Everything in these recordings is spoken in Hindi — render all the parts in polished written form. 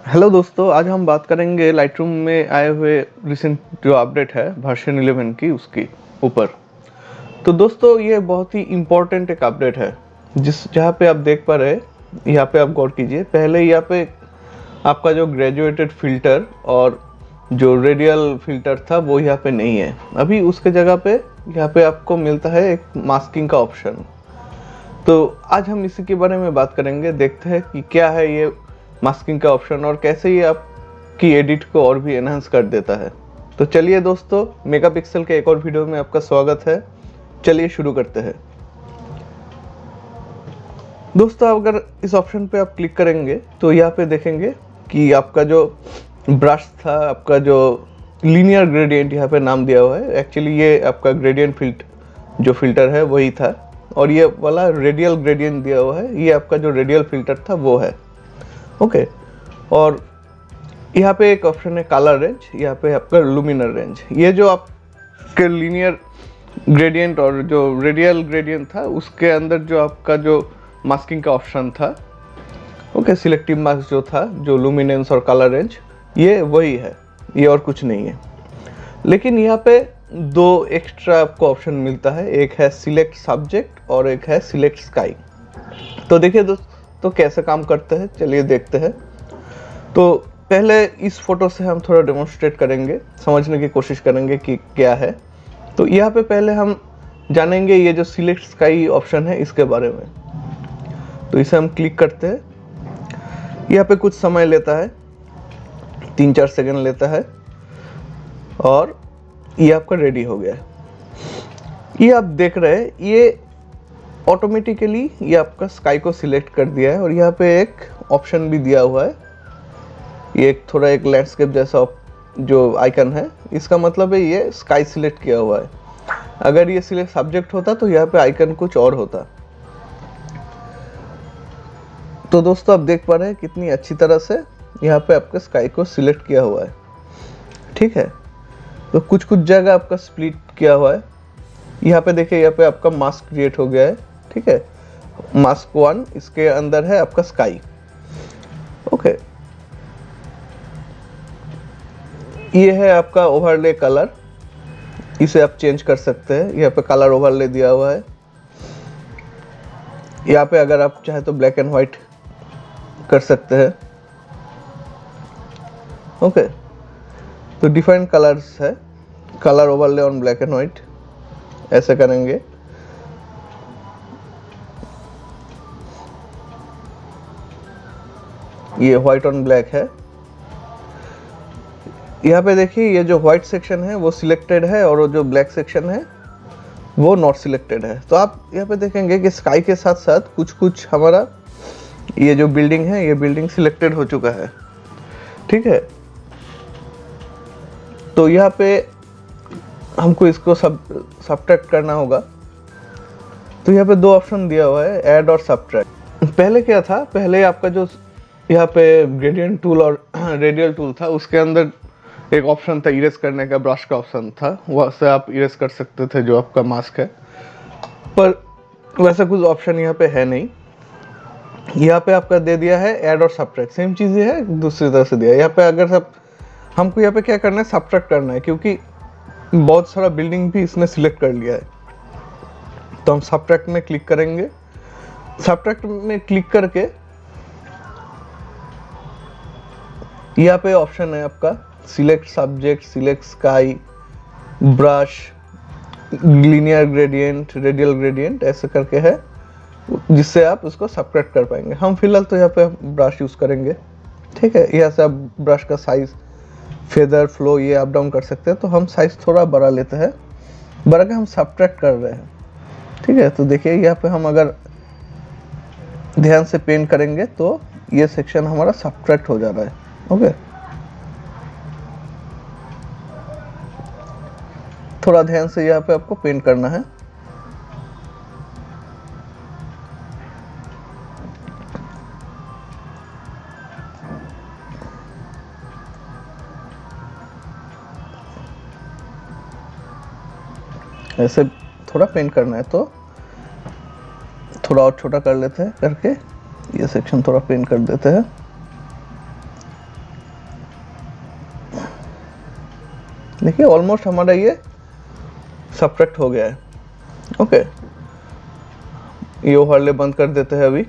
हेलो दोस्तों, आज हम बात करेंगे लाइटरूम में आए हुए रिसेंट जो अपडेट है वर्जन 11 की उसकी ऊपर। तो दोस्तों ये बहुत ही इम्पोर्टेंट एक अपडेट है जिस जहाँ पे आप देख पा रहे हैं। यहाँ पे आप गौर कीजिए, पहले यहाँ पे आपका जो ग्रेजुएटेड फिल्टर और जो रेडियल फिल्टर था वो यहाँ पे नहीं है। अभी उसके जगह पे यहाँ पे आपको मिलता है एक मास्किंग का ऑप्शन। तो आज हम इसी के बारे में बात करेंगे, देखते हैं कि क्या है ये मास्किंग का ऑप्शन और कैसे ये आपकी एडिट को और भी एनहांस कर देता है। तो चलिए दोस्तों, मेगापिक्सल के एक और वीडियो में आपका स्वागत है। चलिए शुरू करते हैं। दोस्तों अगर इस ऑप्शन पे आप क्लिक करेंगे तो यहाँ पे देखेंगे कि आपका जो ब्रश था, आपका जो लीनियर ग्रेडियंट यहाँ पे नाम दिया हुआ है, एक्चुअली ये आपका ग्रेडियंट जो फिल्टर है वही था। और ये वाला रेडियल ग्रेडियंट दिया हुआ है, ये आपका जो रेडियल फिल्टर था वो है। ओके और यहाँ पे एक ऑप्शन है कलर रेंज, यहाँ पे आपका लुमिनर रेंज। ये जो आपके लीनियर ग्रेडियंट और जो रेडियल ग्रेडियंट था उसके अंदर जो आपका जो मास्किंग का ऑप्शन था, ओके सिलेक्टिव मास्क जो था, जो लुमिनेंस और कलर रेंज, ये वही है, ये और कुछ नहीं है। लेकिन यहाँ पे दो एक्स्ट्रा आपको ऑप्शन मिलता है, एक है सिलेक्ट सब्जेक्ट और एक है सिलेक्ट स्काई। तो देखिए दोस्तों तो कैसे काम करते हैं, चलिए देखते हैं। तो पहले इस फोटो से हम थोड़ा डेमोन्स्ट्रेट करेंगे, समझने की कोशिश करेंगे कि क्या है। तो यहाँ पे पहले हम जानेंगे ये जो सिलेक्ट स्काई ऑप्शन है इसके बारे में। तो इसे हम क्लिक करते हैं, यहाँ पे कुछ समय लेता है, 3-4 सेकंड लेता है और ये आपका रेडी हो गया है। ये आप देख रहे हैं, ये ऑटोमेटिकली ये आपका स्काई को सिलेक्ट कर दिया है और यहाँ पे एक ऑप्शन भी दिया हुआ है। ये एक थोड़ा एक लैंडस्केप जैसा जो आइकन है, इसका मतलब है ये स्काई सिलेक्ट किया हुआ है। अगर ये सिलेक्ट सब्जेक्ट होता तो यहाँ पे आइकन कुछ और होता। तो दोस्तों आप देख पा रहे हैं कितनी अच्छी तरह से यहाँ पे आपके स्काई को सिलेक्ट किया हुआ है। ठीक है, तो कुछ कुछ जगह आपका स्प्लिट किया हुआ है। यहाँ पे देखिए, यहाँ पे आपका मास्क क्रिएट हो गया है। ठीक है, मास्क 1, इसके अंदर है आपका स्काई। ओके, ये है आपका ओवरले कलर, इसे आप चेंज कर सकते हैं। यहाँ पे कलर ओवरले दिया हुआ है। यहाँ पे अगर आप चाहे तो ब्लैक एंड व्हाइट कर सकते हैं। ओके, तो डिफरेंट कलर्स है, colour overlay on black and white, ऐसे करेंगे। ये व्हाइट ऑन ब्लैक है। यहाँ पे देखिए, ये जो व्हाइट सेक्शन है वो सिलेक्टेड है और वो जो ब्लैक सेक्शन है वो नॉट सिलेक्टेड है। तो आप यहाँ पे देखेंगे कि स्काई के साथ साथ कुछ कुछ हमारा ये जो बिल्डिंग है, ये बिल्डिंग सिलेक्टेड हो चुका है। ठीक है, तो यहाँ पे हमको इसको सब्ट्रैक्ट करना होगा। तो यहाँ पे दो ऑप्शन दिया हुआ है, ऐड और सब्ट्रैक्ट। पहले क्या था, पहले आपका जो यहाँ पे ग्रेडियंट टूल और रेडियल टूल था उसके अंदर एक ऑप्शन था इरेज करने का, ब्रश का ऑप्शन था, वहाँ से आप इरेज कर सकते थे जो आपका मास्क है। पर वैसा कुछ ऑप्शन यहाँ पे है नहीं। यहाँ पे आपका दे दिया है ऐड और सब्ट्रैक्ट, सेम चीज़ है, दूसरी तरह से दिया है। यहाँ पे अगर सब हमको यहाँ पे क्या करना है, सब्ट्रैक्ट करना है, क्योंकि बहुत सारा बिल्डिंग भी इसने सिलेक्ट कर लिया है। तो हम सब्ट्रैक्ट में क्लिक करेंगे। सब्ट्रैक्ट में क्लिक करके यहाँ पे ऑप्शन है आपका select subject, select sky, brush, linear gradient, radial gradient, ऐसे करके है, जिससे आप उसको सब्ट्रैक्ट कर पाएंगे। हम फिलहाल तो यहाँ पे ब्रश यूज़ करेंगे। ठीक है, यहाँ से आप ब्रश का साइज, फेदर, फ्लो, ये अप डाउन कर सकते हैं। तो हम साइज थोड़ा बड़ा लेते हैं, बड़ा के हम सब्ट्रैक्ट कर रहे हैं। ठीक है, तो देखिए यहाँ पे हम अगर ध्यान से पेन करेंगे तो ये सेक्शन हमारा सब्ट्रैक्ट हो जा रहा है। ओके, थोड़ा ध्यान से यहाँ पे आपको पेन करना है। ऐसे थोड़ा पेंट करना है तो थोड़ा और छोटा कर लेते हैं, करके ये सेक्शन थोड़ा पेंट कर देते हैं। देखिए ऑलमोस्ट हमारा ये सब्ट्रैक्ट हो गया है। ओके, ये ओवरले बंद कर देते हैं अभी।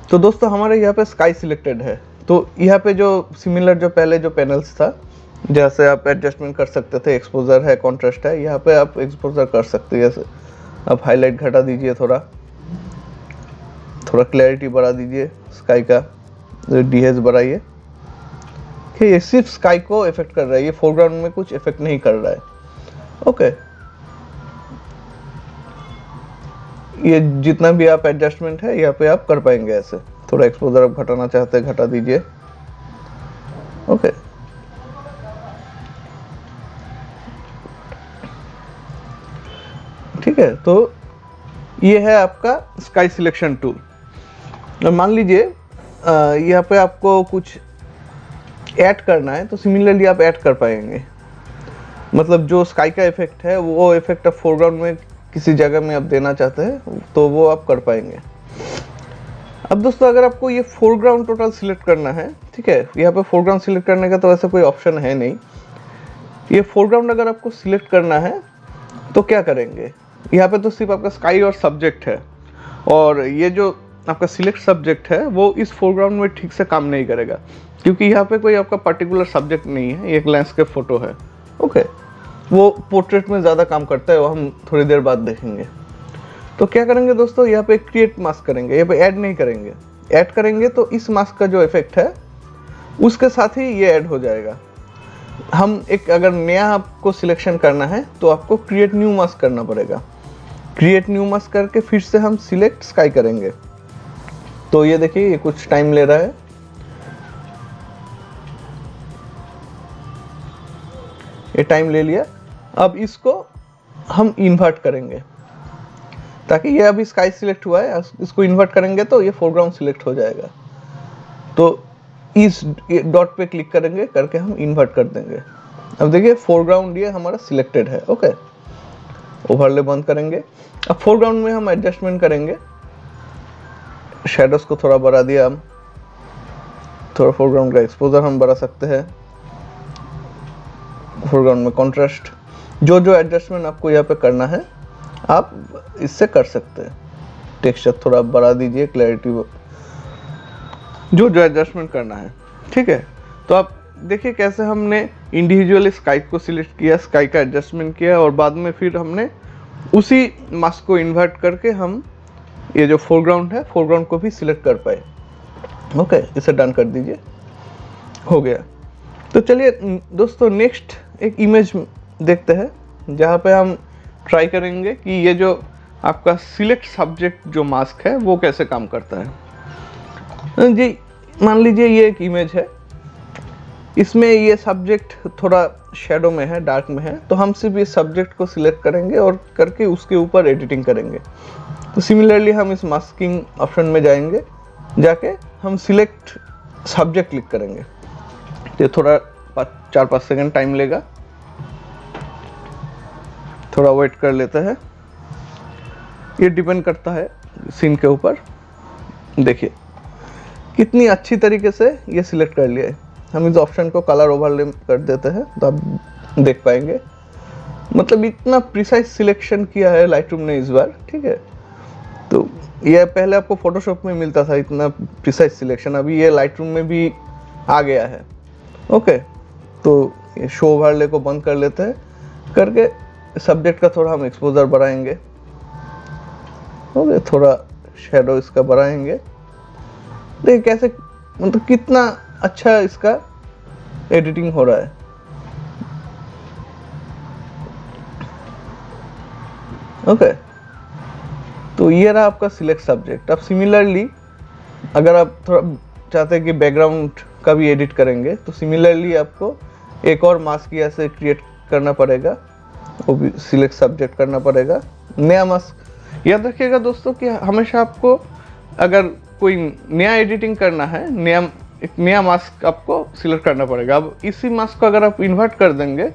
तो दोस्तों हमारे यहाँ पे स्काई सिलेक्टेड है, तो यहाँ पे जो सिमिलर जो पहले जो पैनल्स था, जैसे आप एडजस्टमेंट कर सकते थे, एक्सपोजर है, कॉन्ट्रास्ट है, यहाँ पे आप एक्सपोजर कर सकते हैं। जैसे आप हाईलाइट घटा दीजिए, थोड़ा क्लैरिटी बढ़ा दीजिए, स्काई का डीएच बढ़ाइए। ये सिर्फ स्काई को इफेक्ट कर रहा है, ये फोरग्राउंड में कुछ इफेक्ट नहीं कर रहा है। ओके, ये जितना भी आप एडजस्टमेंट है यहाँ पे आप कर पाएंगे। ऐसे थोड़ा एक्सपोजर आप घटाना चाहते हैं घटा दीजिए। ओके, ठीक है, तो ये है आपका स्काई सिलेक्शन टूल। और मान लीजिए यहाँ पे आपको कुछ ऐड करना है, तो सिमिलरली आप ऐड कर पाएंगे। मतलब जो स्काई का इफेक्ट है वो इफेक्ट आप फोरग्राउंड में किसी जगह में आप देना चाहते हैं तो वो आप कर पाएंगे। अब दोस्तों अगर आपको ये फोरग्राउंड टोटल सिलेक्ट करना है, ठीक है, यहाँ पे फोरग्राउंड सिलेक्ट करने का तो ऐसा कोई ऑप्शन है नहीं। ये फोरग्राउंड अगर आपको सिलेक्ट करना है तो क्या करेंगे, यहाँ पे तो सिर्फ आपका स्काई और सब्जेक्ट है, और ये जो आपका सिलेक्ट सब्जेक्ट है वो इस फोरग्राउंड में ठीक से काम नहीं करेगा, क्योंकि यहाँ पे कोई आपका पर्टिकुलर सब्जेक्ट नहीं है, ये एक लैंडस्केप फोटो है। ओके, वो पोर्ट्रेट में ज़्यादा काम करता है, वो हम थोड़ी देर बाद देखेंगे। तो क्या करेंगे दोस्तों, यहाँ पे क्रिएट मास्क करेंगे, यहाँ पे ऐड नहीं करेंगे। ऐड करेंगे तो इस मास्क का जो इफेक्ट है उसके साथ ही ये ऐड हो जाएगा। हम एक अगर नया आपको सिलेक्शन करना है तो आपको क्रिएट न्यू मास्क करना पड़ेगा। क्रिएट न्यू मास्क करके फिर से हम सिलेक्ट स्काई करेंगे। तो ये देखिए ये कुछ टाइम ले रहा है। ये टाइम ले लिया। अब इसको हम इन्वर्ट करेंगे, ताकि ये अभी स्काई सिलेक्ट हुआ है, इसको इन्वर्ट करेंगे तो ये फोरग्राउंड सिलेक्ट हो जाएगा। तो इस डॉट पे क्लिक करेंगे, करके हम इन्वर्ट कर देंगे। अब देखिए फोरग्राउंड ये हमारा सिलेक्टेड है। ओके, ओवरले बंद करेंगे। अब फोरग्राउंड में हम एडजस्टमेंट करेंगे। शेडोज को थोड़ा बढ़ा दिया हम, थोड़ा फोरग्राउंड का एक्सपोजर हम बढ़ा सकते हैं, फोरग्राउंड में कॉन्ट्रास्ट, जो जो एडजस्टमेंट आपको यहाँ पे करना है आप इससे कर सकते हैं। टेक्सचर थोड़ा बढ़ा दीजिए, क्लैरिटी, जो जो एडजस्टमेंट करना है। ठीक है, तो आप देखिए कैसे हमने इंडिविजुअली स्काई को सिलेक्ट किया, स्काई का एडजस्टमेंट किया, और बाद में फिर हमने उसी मास्क को इन्वर्ट करके हम ये जो फोरग्राउंड है, फोरग्राउंड को भी सिलेक्ट कर पाए। ओके, इसे डन कर दीजिए, हो गया। तो चलिए दोस्तों नेक्स्ट एक इमेज देखते हैं, जहाँ पे हम ट्राई करेंगे कि ये जो आपका सिलेक्ट सब्जेक्ट जो मास्क है वो कैसे काम करता है। जी मान लीजिए ये एक इमेज है, इसमें ये सब्जेक्ट थोड़ा शेडो में है, डार्क में है, तो हम सिर्फ इस सब्जेक्ट को सिलेक्ट करेंगे और करके उसके ऊपर एडिटिंग करेंगे। तो सिमिलरली हम इस मास्किंग ऑप्शन में जाएंगे, जाके हम सिलेक्ट सब्जेक्ट क्लिक करेंगे। ये थोड़ा 4-5 सेकंड टाइम लेगा, थोड़ा वेट कर लेते हैं। ये डिपेंड करता है सीन के ऊपर। देखिए कितनी अच्छी तरीके से ये सिलेक्ट कर लिया है। हम इस ऑप्शन को कलर ओवरले कर देते हैं तो आप देख पाएंगे, मतलब इतना प्रिसाइज सिलेक्शन किया है लाइटरूम ने इस बार। ठीक है, तो ये पहले आपको फोटोशॉप में मिलता था इतना प्रिसाइज सिलेक्शन, अभी ये लाइटरूम में भी आ गया है। ओके, तो ये शो ओवरले को बंद कर लेते हैं, करके सब्जेक्ट का थोड़ा हम एक्सपोजर बढ़ाएंगे। ओके, थोड़ा शेडो इसका बढ़ाएंगे। देखिए कैसे, मतलब कितना अच्छा इसका एडिटिंग हो रहा है। ओके, तो ये रहा आपका सिलेक्ट सब्जेक्ट। अब सिमिलरली अगर आप थोड़ा चाहते हैं कि बैकग्राउंड का भी एडिट करेंगे, तो सिमिलरली आपको एक और मास्क ऐसे क्रिएट करना पड़ेगा, वो भी सिलेक्ट सब्जेक्ट करना पड़ेगा, नया मास्क। याद रखिएगा दोस्तों कि हमेशा आपको अगर कोई नया एडिटिंग करना है, एक नया मास्क आपको सिलेक्ट करना पड़ेगा। अब इसी मास्क को अगर आप इन्वर्ट कर देंगे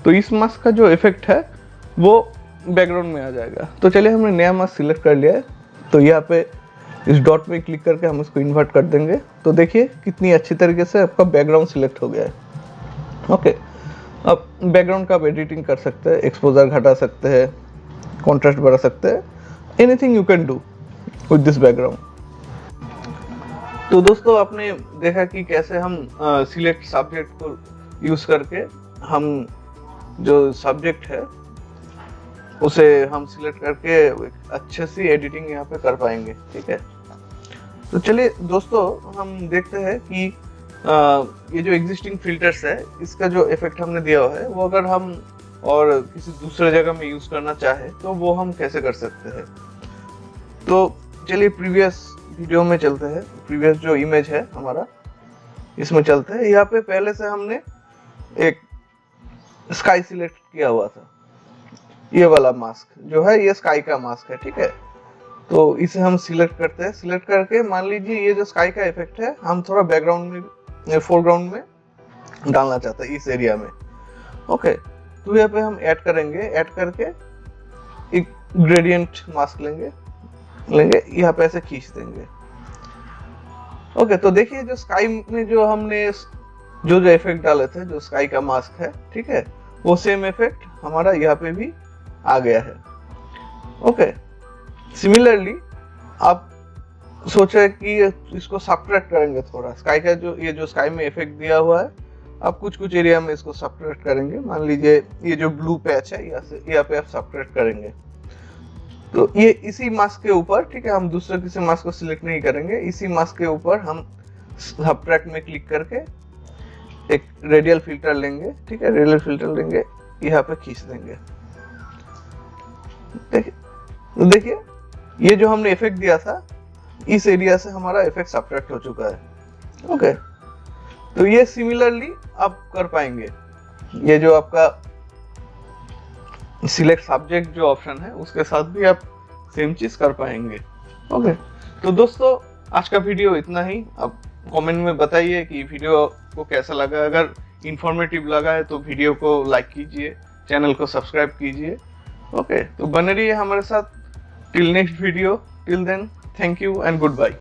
तो इस मास्क का जो इफेक्ट है वो बैकग्राउंड में आ जाएगा। तो चलिए हमने नया मास्क सिलेक्ट कर लिया है, तो यहाँ पे इस डॉट पे क्लिक करके हम इसको इन्वर्ट कर देंगे। तो देखिए कितनी अच्छी तरीके से आपका बैकग्राउंड सिलेक्ट हो गया है। ओके, अब बैकग्राउंड का आप एडिटिंग कर सकते हैं, एक्सपोजर घटा सकते हैं, कॉन्ट्रास्ट बढ़ा सकते हैं, anything you can do with this background. तो दोस्तों आपने देखा कि कैसे हम सिलेक्ट सब्जेक्ट को यूज करके हम जो सब्जेक्ट है उसे हम सिलेक्ट करके अच्छे से एडिटिंग यहाँ पे कर पाएंगे। ठीक है, तो चलिए दोस्तों हम देखते हैं कि ये जो एग्जिस्टिंग फिल्टर्स है इसका जो इफेक्ट हमने दिया हुआ है वो अगर हम और किसी दूसरे जगह में यूज करना चाहे तो वो हम कैसे कर सकते हैं। तो चलिए प्रीवियस वीडियो में चलते हैं, प्रीवियस जो इमेज है हमारा इसमें चलते हैं। यहाँ पे पहले से हमने एक स्काई सिलेक्ट किया हुआ था, ये वाला मास्क जो है ये स्काई का मास्क है। ठीक है, तो इसे हम सिलेक्ट करते हैं, सिलेक्ट करके मान लीजिए ये जो स्काई का इफेक्ट है हम थोड़ा बैकग्राउंड में फोरग्राउंड में डालना चाहते हैं इस एरिया में। ओके, तो यहाँ पे हम ऐड करेंगे, ऐड करके एक ग्रेडियंट मास्क लेंगे यहाँ पे ऐसे खींच देंगे। ओके, तो देखिए जो स्काई में जो हमने जो इफेक्ट डाले थे, जो स्काई का मास्क है, ठीक है, वो सेम इफेक्ट हमारा यहाँ पे भी आ गया है। ओके, सिमिलरली आप सोचे कि इसको सब्ट्रैक्ट करेंगे थोड़ा, स्काई का जो ये जो स्काई में इफेक्ट दिया हुआ है आप कुछ एरिया में इसको सब्ट्रैक्ट करेंगे। मान लीजिए ये जो ब्लू पैच है यहाँ पे आप सब्ट्रैक्ट करेंगे, तो ये इसी मास्क के ऊपर, ठीक है, हम दूसरे किसी मास्क को सिलेक्ट नहीं करेंगे, इसी मास्क के ऊपर हम सब्ट्रैक्ट में क्लिक करके एक रेडियल फिल्टर लेंगे। ठीक है, रेडियल फिल्टर लेंगे, यहाँ पे खींच देंगे। देखिए ये जो हमने इफेक्ट दिया था इस एरिया से हमारा इफेक्ट सब्ट्रैक्ट हो चुका है। ओके, तो ये सिमिलरली आप कर पाएंगे, ये जो आपका सिलेक्ट सब्जेक्ट जो ऑप्शन है उसके साथ भी आप सेम चीज कर पाएंगे। ओके, तो दोस्तों आज का वीडियो इतना ही। आप कमेंट में बताइए कि वीडियो को कैसा लगा, अगर इंफॉर्मेटिव लगा है तो वीडियो को लाइक कीजिए, चैनल को सब्सक्राइब कीजिए। ओके, तो बने रहिए हमारे साथ till next video. Till then, thank you and good bye.